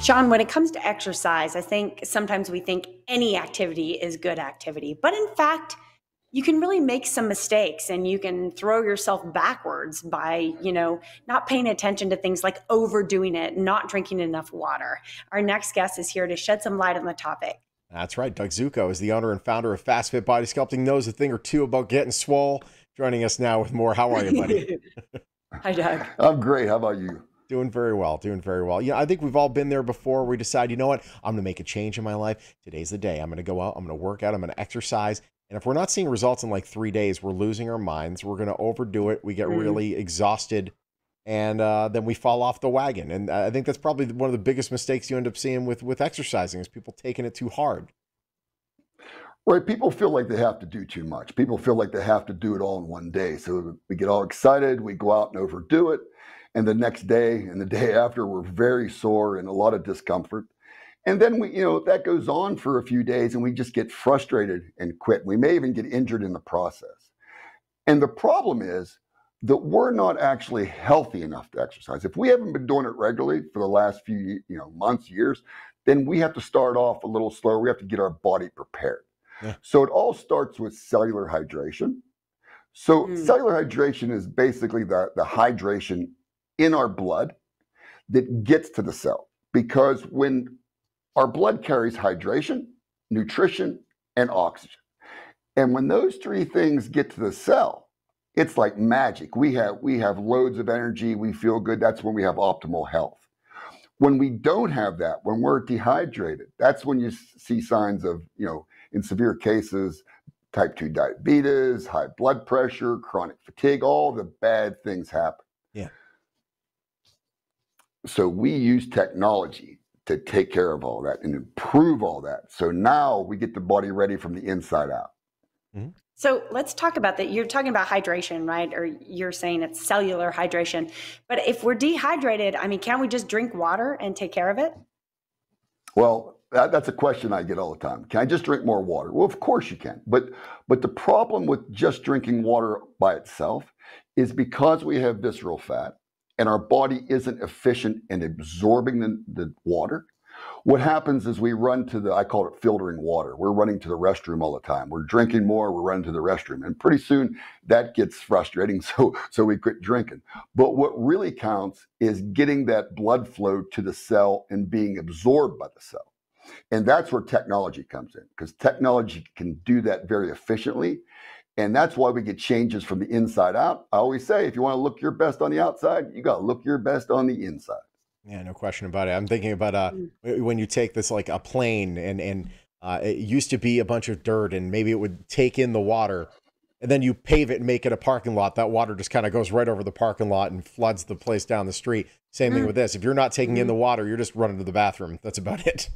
Sean, when it comes to exercise, I think sometimes we think any activity is good activity, but in fact, you can really make some mistakes and you can throw yourself backwards by, not paying attention to things like overdoing it, not drinking enough water. Our next guest is here to shed some light on the topic. That's right. Doug Zuko is the owner and founder of Fast Fit Body Sculpting, knows a thing or two about getting swole. Joining us now with more. How are you, buddy? Hi, Doug. I'm great. How about you? Doing very well. Doing very well. I think we've all been there before. We decide, you know what? I'm going to make a change in my life. Today's the day. I'm going to go out. I'm going to work out. I'm going to exercise. And if we're not seeing results in like 3 days, we're losing our minds. We're going to overdo it. We get really exhausted. And then we fall off the wagon. And I think that's probably one of the biggest mistakes you end up seeing with exercising is people taking it too hard. Right. People feel like they have to do too much. People feel like they have to do it all in one day. So we get all excited. We go out and overdo it. And the next day and the day after, we're very sore and a lot of discomfort. And then that goes on for a few days and we just get frustrated and quit. We may even get injured in the process. And the problem is that we're not actually healthy enough to exercise. If we haven't been doing it regularly for the last few months, years, then we have to start off a little slower. We have to get our body prepared. Yeah. So it all starts with cellular hydration. So cellular hydration is basically the hydration in our blood that gets to the cell. Because when our blood carries hydration, nutrition, and oxygen. And when those three things get to the cell, it's like magic. We have loads of energy. We feel good. That's when we have optimal health. When we don't have that, when we're dehydrated, that's when you see signs of, in severe cases, type 2 diabetes, high blood pressure, chronic fatigue, all the bad things happen. Yeah. So we use technology to take care of all that and improve all that. So now we get the body ready from the inside out. Mm-hmm. So let's talk about that. You're talking about hydration, right? Or you're saying it's cellular hydration. But if we're dehydrated, can't we just drink water and take care of it? Well, that's a question I get all the time. Can I just drink more water? Well, of course you can. But the problem with just drinking water by itself is because we have visceral fat and our body isn't efficient in absorbing the water. What happens is we run to I call it filtering water. We're running to the restroom all the time. We're drinking more, we're running to the restroom. And pretty soon that gets frustrating, so we quit drinking. But what really counts is getting that blood flow to the cell and being absorbed by the cell. And that's where technology comes in, because technology can do that very efficiently. And that's why we get changes from the inside out. I always say, if you want to look your best on the outside, you got to look your best on the inside. Yeah, no question about it. I'm thinking about when you take this like a plane and it used to be a bunch of dirt and maybe it would take in the water and then you pave it and make it a parking lot. That water just kind of goes right over the parking lot and floods the place down the street. Same thing with this. If you're not taking in the water, you're just running to the bathroom. That's about it.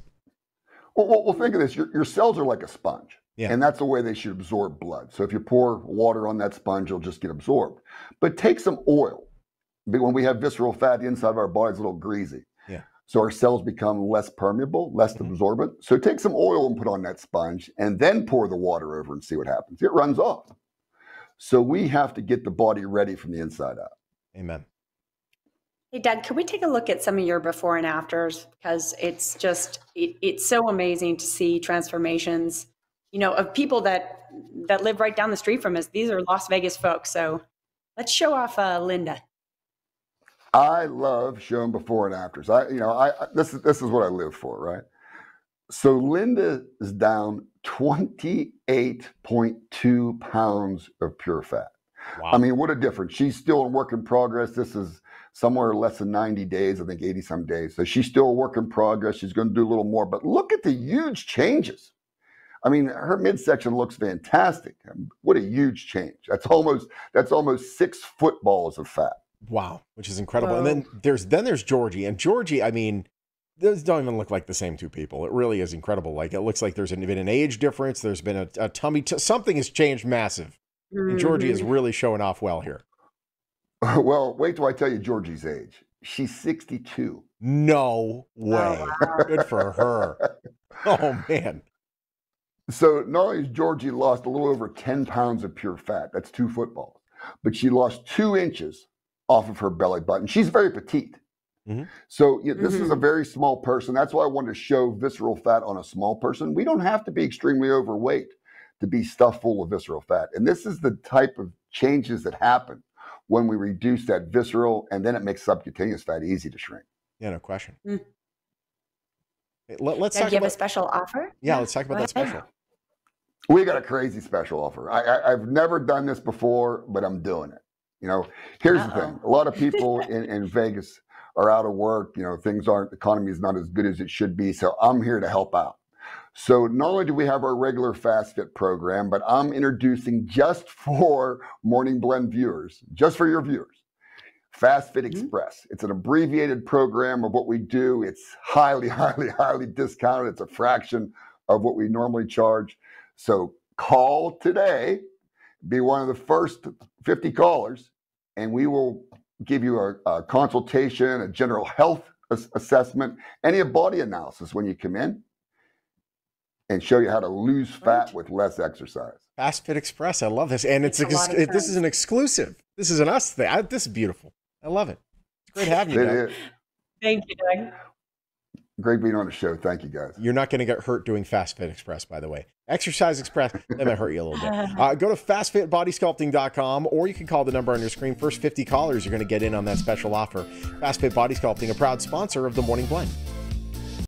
Well, think of this. Your cells are like a sponge. Yeah. And that's the way they should absorb blood. So if you pour water on that sponge, it'll just get absorbed. But take some oil. When we have visceral fat, the inside of our body is a little greasy. Yeah. So our cells become less permeable, less absorbent. So take some oil and put on that sponge and then pour the water over and see what happens. It runs off. So we have to get the body ready from the inside out. Amen. Hey, Doug, can we take a look at some of your before and afters? Because it's just, it's so amazing to see transformations, of people that live right down the street from us. These are Las Vegas folks. So let's show off Linda. I love showing before and afters. This is what I live for, right? So Linda is down 28.2 pounds of pure fat. Wow. What a difference. She's still in work in progress. This is somewhere less than 90 days, I think 80 some days. So she's still a work in progress. She's going to do a little more, but look at the huge changes. Her midsection looks fantastic. What a huge change. That's almost 6 footballs of fat. Wow, which is incredible. Whoa. And then there's Georgie, and Georgie, those don't even look like the same two people. It really is incredible. Like, it looks like there's been an age difference. There's been a tummy, something has changed massive. And Georgie is really showing off well here. Well, wait till I tell you Georgie's age. She's 62. No way. Oh, wow. Good for her. Oh, man. So not only has Georgie lost a little over 10 pounds of pure fat, that's 2 footballs, but she lost 2 inches off of her belly button. She's very petite. Mhm. So this is a very small person. That's why I wanted to show visceral fat on a small person. We don't have to be extremely overweight to be stuffed full of visceral fat. And this is the type of changes that happen when we reduce that visceral, and then it makes subcutaneous fat easy to shrink. Yeah, no question. Mm. Let's Did talk you have a about, special offer? yeah, let's talk about that Go ahead. special. We got a crazy special offer. I've never done this before, but I'm doing it. Here's the thing. A lot of people in Vegas are out of work. The economy is not as good as it should be. So I'm here to help out. So not only do we have our regular Fast Fit program, but I'm introducing just for Morning Blend viewers, just for your viewers, Fast Fit Express. It's an abbreviated program of what we do. It's highly, highly, highly discounted. It's a fraction of what we normally charge. So call today, be one of the first 50 callers, and we will give you a consultation, a general health assessment, and a body analysis when you come in, and show you how to lose fat with less exercise. Fast Fit Express. I love this. And this is an exclusive. This is an us thing. This is beautiful. I love it. It's great having you, Doug. Thank you, Doug. Great being on the show. Thank you, guys. You're not going to get hurt doing Fast Fit Express, by the way. Exercise Express, that might hurt you a little bit. Go to fastfitbodysculpting.com, or you can call the number on your screen. First 50 callers, you're going to get in on that special offer. Fast Fit Body Sculpting, a proud sponsor of the Morning Blend.